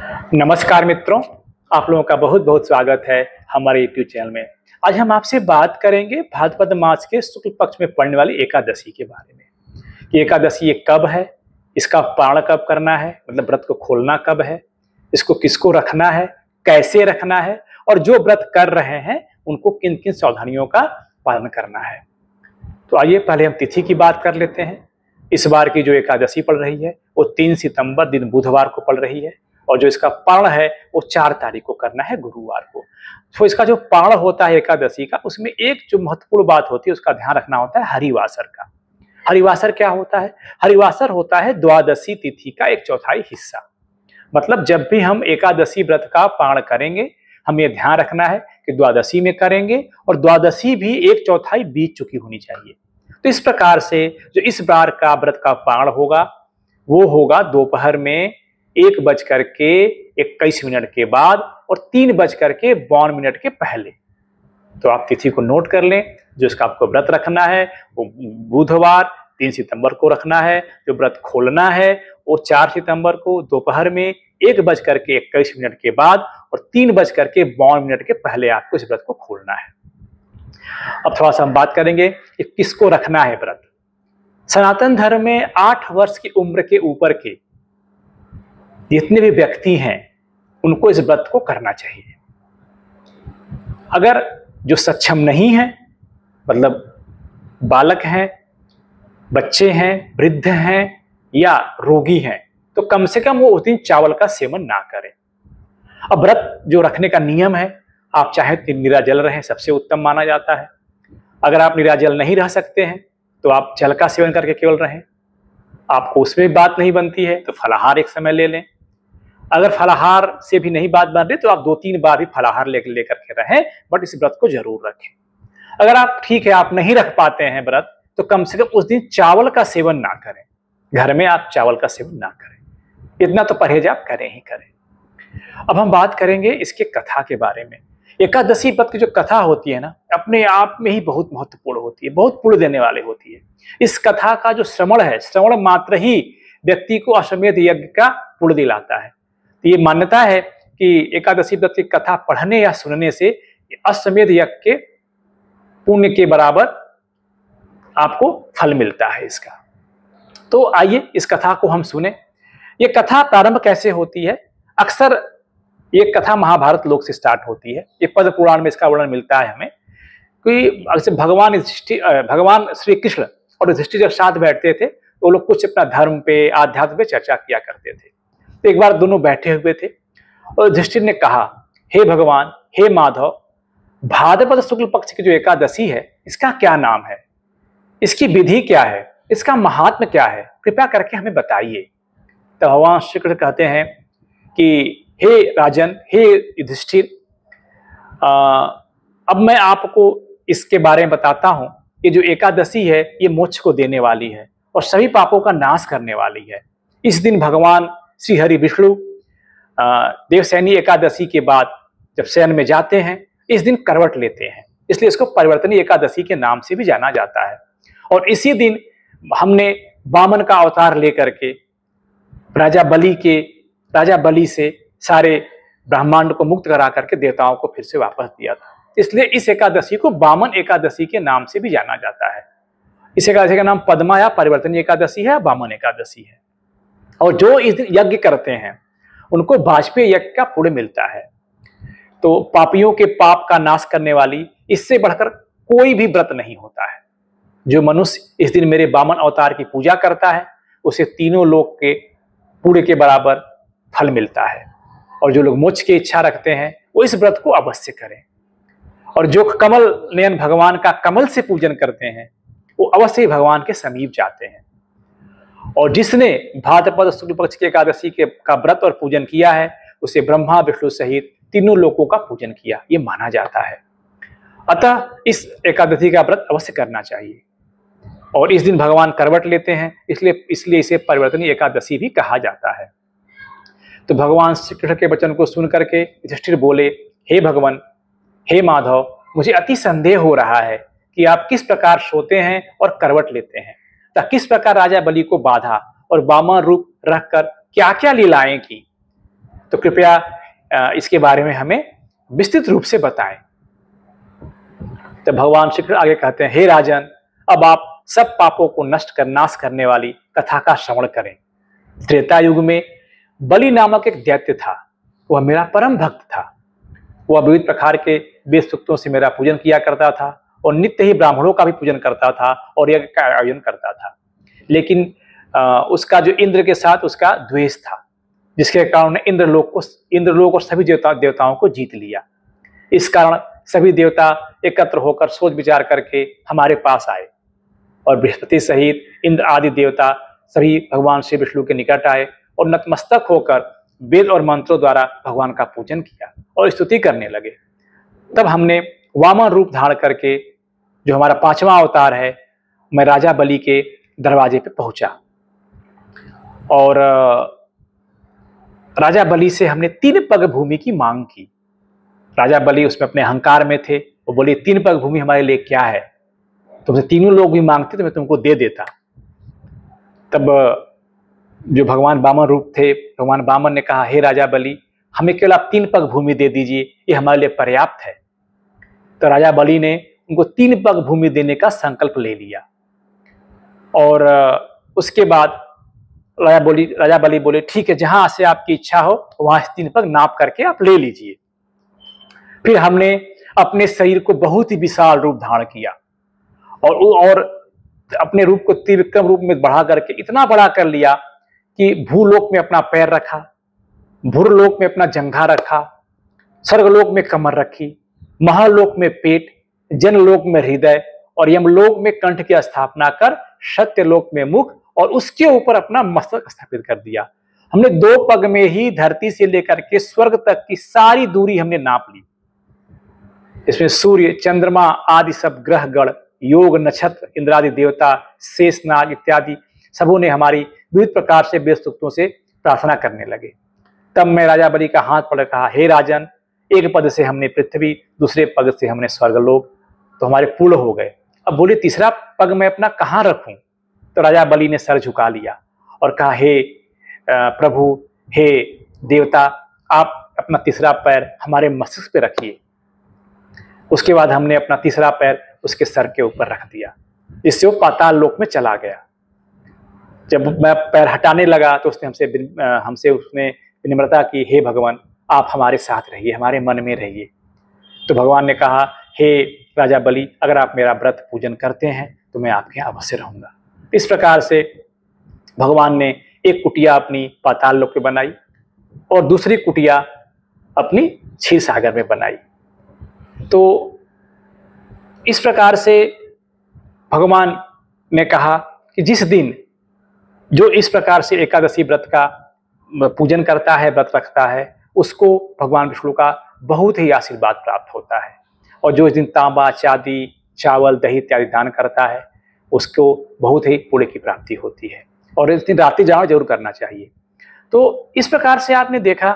नमस्कार मित्रों, आप लोगों का बहुत बहुत स्वागत है हमारे यूट्यूब चैनल में। आज हम आपसे बात करेंगे भाद्रपद मास के शुक्ल पक्ष में पड़ने वाली एकादशी के बारे में कि एकादशी ये कब है, इसका पारण कब करना है, मतलब व्रत को खोलना कब है, इसको किसको रखना है, कैसे रखना है और जो व्रत कर रहे हैं उनको किन किन सावधानियों का पालन करना है। तो आइए पहले हम तिथि की बात कर लेते हैं। इस बार की जो एकादशी पड़ रही है वो 3 सितंबर दिन बुधवार को पड़ रही है और जो इसका पारण है वो 4 तारीख को करना है, गुरुवार को। तो इसका जो पारण होता है एकादशी का, उसमें एक जो महत्वपूर्ण बात होती है उसका ध्यान रखना होता है हरिवासर का। हरिवासर क्या होता है? हरिवासर होता है द्वादशी तिथि का 1/4 हिस्सा। मतलब जब भी हम एकादशी व्रत का पारण करेंगे, हमें ध्यान रखना है कि द्वादशी में करेंगे और द्वादशी भी 1/4 बीत चुकी होनी चाहिए। तो इस प्रकार से जो इस बार का व्रत का पारण होगा वो होगा दोपहर में 1:21 के बाद और 3:52 के पहले। तो आप तिथि को नोट कर लें। जो इसका आपको व्रत रखना है वो बुधवार 3 सितंबर को रखना है। जो व्रत खोलना है वो 4 सितंबर को दोपहर में 1:21 के बाद और 3:52 के पहले आपको इस व्रत को खोलना है। अब थोड़ा सा हम बात करेंगे कि किसको रखना है व्रत। सनातन धर्म में 8 वर्ष की उम्र के ऊपर के जितने भी व्यक्ति हैं उनको इस व्रत को करना चाहिए। अगर जो सक्षम नहीं है, मतलब बालक हैं, बच्चे हैं, वृद्ध हैं या रोगी हैं, तो कम से कम वो उस दिन चावल का सेवन ना करें। अब व्रत जो रखने का नियम है, आप चाहे तो निराजल रहें, सबसे उत्तम माना जाता है। अगर आप निराजल नहीं रह सकते हैं तो आप जल का सेवन करके केवल रहें। आपको उसमें बात नहीं बनती है तो फलाहार एक समय ले लें। अगर फलाहार से भी नहीं बात बन रही तो आप 2-3 बार भी फलाहार लेकर के रहें, बट इस व्रत को जरूर रखें। अगर आप ठीक है, आप नहीं रख पाते हैं व्रत, तो कम से कम उस दिन चावल का सेवन ना करें। घर में आप चावल का सेवन ना करें, इतना तो परहेज आप करें ही करें। अब हम बात करेंगे इसके कथा के बारे में। एकादशी व्रत की जो कथा होती है ना, अपने आप में ही बहुत महत्वपूर्ण होती है, बहुत पुण्य देने वाली होती है। इस कथा का जो श्रवण है, श्रवण मात्र ही व्यक्ति को अश्वमेध यज्ञ का पुण्य दिलाता है। तो ये मान्यता है कि एकादशी व्रत की कथा पढ़ने या सुनने से अश्वमेध यज्ञ के पुण्य के बराबर आपको फल मिलता है इसका। तो आइए इस कथा को हम सुने। ये कथा प्रारंभ कैसे होती है? अक्सर ये कथा महाभारत लोक से स्टार्ट होती है। ये पद्म पुराण में इसका वर्णन मिलता है हमें कि भगवान श्री कृष्ण और युधिष्ठिर जब साथ बैठते थे तो वो लोग कुछ अपना धर्म पे, आध्यात्म पे चर्चा किया करते थे। तो एक बार दोनों बैठे हुए थे और युधिष्ठिर ने कहा, हे भगवान, हे माधव, भाद्रपद शुक्ल पक्ष की जो एकादशी है इसका क्या नाम है, इसकी विधि क्या है, इसका महात्म्य क्या है, कृपया करके हमें बताइए। तो भगवान श्री कृष्ण कहते हैं कि हे राजन, हे युधिष्ठिर, अब मैं आपको इसके बारे में बताता हूं। ये जो एकादशी है ये मोक्ष को देने वाली है और सभी पापों का नाश करने वाली है। इस दिन भगवान श्री हरि विष्णु देवसैनी एकादशी के बाद जब शयन में जाते हैं, इस दिन करवट लेते हैं, इसलिए इसको परिवर्तनी एकादशी के नाम से भी जाना जाता है। और इसी दिन हमने वामन का अवतार लेकर के राजा बलि से सारे ब्रह्मांड को मुक्त करा करके देवताओं को फिर से वापस दिया था। इसलिए इस एकादशी को वामन एकादशी के नाम से भी जाना जाता है। इस एकादशी का नाम पद्मा या परिवर्तनी एकादशी है, वामन एकादशी है। और जो इस दिन यज्ञ करते हैं उनको वाजपेयी यज्ञ का पुण्य मिलता है। तो पापियों के पाप का नाश करने वाली इससे बढ़कर कोई भी व्रत नहीं होता है। जो मनुष्य इस दिन मेरे वामन अवतार की पूजा करता है उसे तीनों लोक के पुण्य के बराबर फल मिलता है। और जो लोग मोक्ष की इच्छा रखते हैं वो इस व्रत को अवश्य करें। और जो कमल नयन भगवान का कमल से पूजन करते हैं वो अवश्य भगवान के समीप जाते हैं। और जिसने भाद्रपद शुक्ल पक्ष की एकादशी का व्रत और पूजन किया है उसे ब्रह्मा विष्णु सहित तीनों लोकों का पूजन किया, ये माना जाता है। अतः इस एकादशी का व्रत अवश्य करना चाहिए। और इस दिन भगवान करवट लेते हैं, इसलिए इसे परिवर्तनी एकादशी भी कहा जाता है। तो भगवान श्री कृष्ण के वचन को सुन करके युधिष्ठिर बोले, हे भगवान, हे माधव, मुझे अति संदेह हो रहा है कि आप किस प्रकार सोते हैं और करवट लेते हैं, तथा किस प्रकार राजा बलि को बाधा और वामन रूप रखकर क्या क्या लीलाएं की। तो कृपया इसके बारे में हमें विस्तृत रूप से बताएं। तो भगवान श्री कृष्ण आगे कहते हैं, हे राजन, अब आप सब पापों को नष्ट कर नाश करने वाली कथा का श्रवण करें। त्रेता युग में बलि नामक एक दैत्य था। वह मेरा परम भक्त था। वह विविध प्रकार के वेद सूक्तों से मेरा पूजन किया करता था और नित्य ही ब्राह्मणों का भी पूजन करता था और यज्ञ का आयोजन करता था। लेकिन उसका जो इंद्र के साथ उसका द्वेष था, जिसके कारण इंद्रलोक और सभी देवताओं को जीत लिया। इस कारण सभी देवता एकत्र होकर सोच विचार करके हमारे पास आए और बृहस्पति सहित इंद्र आदि देवता सभी भगवान श्री विष्णु के निकट आए और नतमस्तक होकर वेद और मंत्रों द्वारा भगवान का पूजन किया और स्तुति करने लगे। तब हमने वामन रूप धारण करके, जो हमारा 5वां अवतार है, मैं राजा बलि के दरवाजे पे पहुंचा और राजा बलि से हमने 3 पग भूमि की मांग की। राजा बलि उसमें अपने अहंकार में थे। वो बोले, 3 पग भूमि हमारे लिए क्या है, तुमसे तीनों लोग भी मांगते तो मैं तुमको दे देता। तब जो भगवान वामन रूप थे, भगवान वामन ने कहा, हे राजा बलि, हमें केवल आप 3 पग भूमि दे दीजिए, ये हमारे लिए पर्याप्त है। तो राजा बलि ने उनको 3 पग भूमि देने का संकल्प ले लिया और उसके बाद राजा बलि बोले, ठीक है, जहां से आपकी इच्छा हो वहां 3 पग नाप करके आप ले लीजिए। फिर हमने अपने शरीर को बहुत ही विशाल रूप धारण किया और अपने रूप को त्रिविक्रम रूप में बढ़ा करके इतना बड़ा कर लिया कि भूलोक में अपना पैर रखा, भूरलोक में अपना जंघा रखा, स्वर्गलोक में कमर रखी, महालोक में पेट, जनलोक में हृदय और यमलोक में कंठ की स्थापना कर सत्यलोक में मुख और उसके ऊपर अपना मस्तक स्थापित कर दिया। हमने 2 पग में ही धरती से लेकर के स्वर्ग तक की सारी दूरी हमने नाप ली। इसमें सूर्य, चंद्रमा आदि सब ग्रह गण, योग, नक्षत्र, इंद्रादि देवता, शेषनाग इत्यादि सबों ने हमारी विविध प्रकार से वेद सूक्तों से प्रार्थना करने लगे। तब मैं राजा बलि का हाथ पकड़ कहा, हे राजन, एक पद से हमने पृथ्वी, दूसरे पद से हमने स्वर्गलोक, तो हमारे पूर्ण हो गए। अब बोले, तीसरा पग मैं अपना कहाँ रखूं? तो राजा बलि ने सर झुका लिया और कहा, हे प्रभु, हे देवता, आप अपना तीसरा पैर हमारे मस्तिष्क पे रखिए। उसके बाद हमने अपना तीसरा पैर उसके सर के ऊपर रख दिया, जिससे वो पाताल लोक में चला गया। जब मैं पैर हटाने लगा तो उसने उसने विनम्रता की, हे भगवान, आप हमारे साथ रहिए, हमारे मन में रहिए। तो भगवान ने कहा, हे राजा बलि, अगर आप मेरा व्रत पूजन करते हैं तो मैं आपके यहाँ अवश्य रहूंगा। इस प्रकार से भगवान ने एक कुटिया अपनी पाताल लोक में बनाई और दूसरी कुटिया अपनी क्षीर सागर में बनाई। तो इस प्रकार से भगवान ने कहा कि जिस दिन जो इस प्रकार से एकादशी व्रत का पूजन करता है, व्रत रखता है, उसको भगवान विष्णु का बहुत ही आशीर्वाद प्राप्त होता है। और जो इस दिन तांबा, चांदी, चावल, दही इत्यादि दान करता है, उसको बहुत ही पुण्य की प्राप्ति होती है। और इस दिन रात्रि जागरण जरूर करना चाहिए। तो इस प्रकार से आपने देखा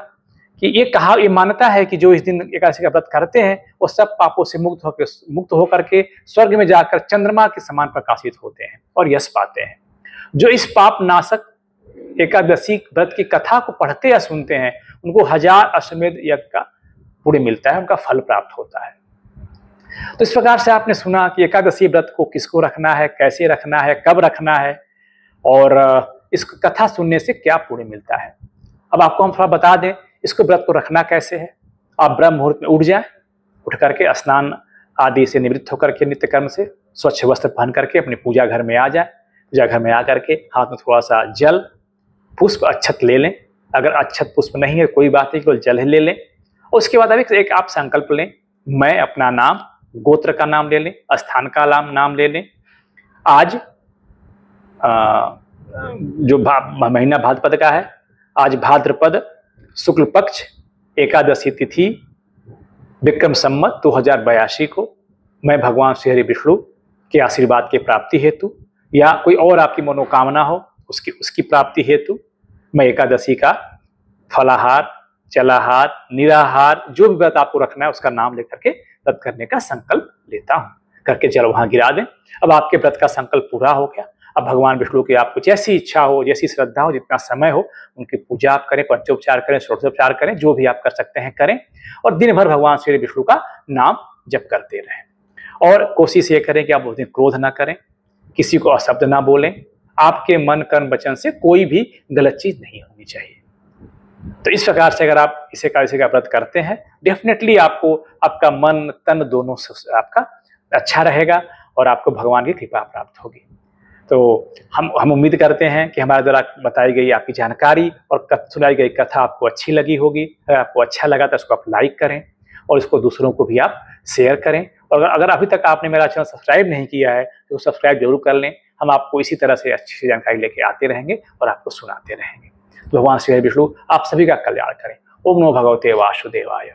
कि ये मान्यता है कि जो इस दिन एकादशी का व्रत करते हैं वो सब पापों से मुक्त होकर के स्वर्ग में जाकर चंद्रमा के समान प्रकाशित होते हैं और यश पाते हैं। जो इस पाप नाशक एकादशी व्रत की कथा को पढ़ते या सुनते हैं, उनको 1000 अश्वमेध यज्ञ का पुण्य मिलता है, उनका फल प्राप्त होता है। तो इस प्रकार से आपने सुना कि एकादशी व्रत को किसको रखना है, कैसे रखना है, कब रखना है और इस कथा सुनने से क्या पुण्य मिलता है। अब आपको हम थोड़ा बता दें इसको व्रत को रखना कैसे है। आप ब्रह्म मुहूर्त में उठ जाएं, उठ करके स्नान आदि से निवृत्त होकर के नित्य कर्म से स्वच्छ वस्त्र पहन करके अपने पूजा घर में आ जाए। पूजा घर में आकर के हाथ में थोड़ा सा जल, पुष्प, अक्षत ले लें। अगर अक्षत पुष्प नहीं है कोई बात नहीं, केवल जल ही ले लें। उसके बाद अभी एक आप संकल्प लें, मैं अपना नाम, गोत्र का नाम ले लें, स्थान का नाम ले लें। आज जो महीना भाद्रपद का है, आज भाद्रपद शुक्ल पक्ष एकादशी तिथि विक्रम संवत 2082 को मैं भगवान श्री हरि विष्णु के आशीर्वाद के प्राप्ति हेतु या कोई और आपकी मनोकामना हो उसकी प्राप्ति हेतु मैं एकादशी का फलाहार, जलाहार, निराहार, जो भी व्रत आपको रखना है उसका नाम लेकर के व्रत करने का संकल्प लेता हूं। करके जल वहां गिरा दें। अब आपके व्रत का संकल्प पूरा हो गया। अब भगवान विष्णु की आपको जैसी इच्छा हो, जैसी श्रद्धा हो, जितना समय हो, उनकी पूजा आप करें, पंचोपचार करें, षोडशोपचार करें, जो भी आप कर सकते हैं करें, और दिन भर भगवान श्री विष्णु का नाम जप करते रहें। और कोशिश ये करें कि आप उस दिन क्रोध ना करें, किसी को अशब्द ना बोलें, आपके मन कर्म वचन से कोई भी गलत चीज नहीं होनी चाहिए। तो इस प्रकार से अगर आप इस एकादशी का व्रत करते हैं, डेफिनेटली आपको आपका मन तन दोनों आपका अच्छा रहेगा और आपको भगवान की कृपा प्राप्त होगी। तो हम उम्मीद करते हैं कि हमारे द्वारा बताई गई आपकी जानकारी और सुनाई गई कथा आपको अच्छी लगी होगी। अगर आपको अच्छा लगा तो इसको आप लाइक करें और इसको दूसरों को भी आप शेयर करें। और अगर अभी तक आपने मेरा चैनल सब्सक्राइब नहीं किया है तो सब्सक्राइब जरूर कर लें। हम आपको इसी तरह से अच्छी जानकारी लेके आते रहेंगे और आपको सुनाते रहेंगे। तो भगवान श्री विष्णु आप सभी का कल्याण करें। ओम नमो भगवते वासुदेवाय।